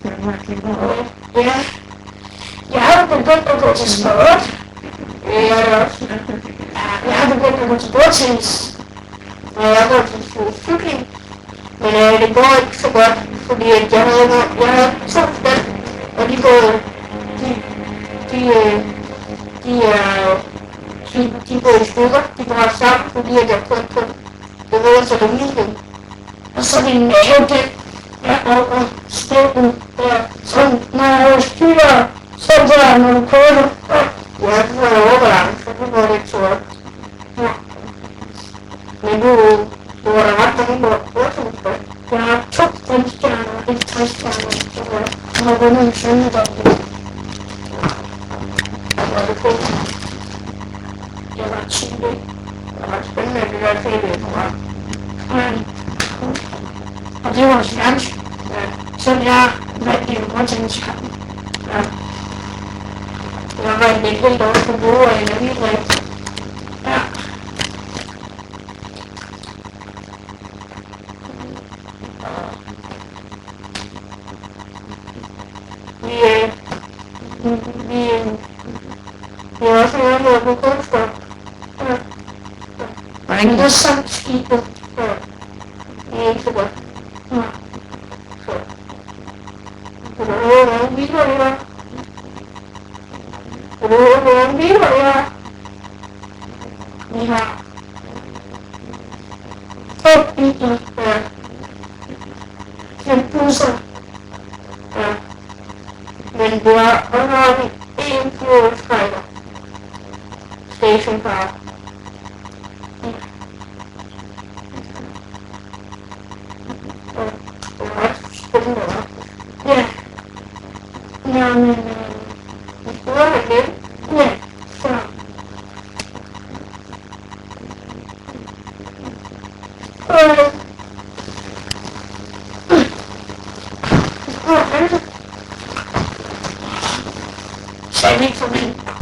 Ja, jeg har begyndt at gå til sport. Jeg har begyndt at gå til bordtennis. Og jeg har gået til cykling. Men det går ikke så godt, fordi at jeg havde 2 stykker, og de går, de går i stykker, de går sammen, fordi at jeg kun bevæger sig det hele. Og så min mave, og stækken der, så når jeg styrer, så der, når du kører, ja, så er jeg overbalance, så det går lidt så godt. Ja. Men du var da ret mange bordtennisspil. Jeg har 2 5-stjerner og 1 3-stjerner, så jeg har vundet en sølvmedalje. Og det var jeg var 20. Det var spændende, det der tv-program. Og det var fjernsyn. Ja. Så jeg vandt en bordtenniskamp. Ja. Jeg vandt et helt år på Bore af energidrift. Ja. Vi har også noget på kunstner. Ja. Men det er samt skibet. Ja. Det er ikke så godt. Ja. Så. Kan du høre, hvordan biler det er? Kan du høre, hvordan biler det er? Vi har 2 biler. Ja. 5 busser. Ja. Men vi har også en flyvestrækker. Station Park. Ja. Det var ret spændende, hva'? Ja. Ja, men vi skulle have det. Ja, så. Så er det ikke for mig.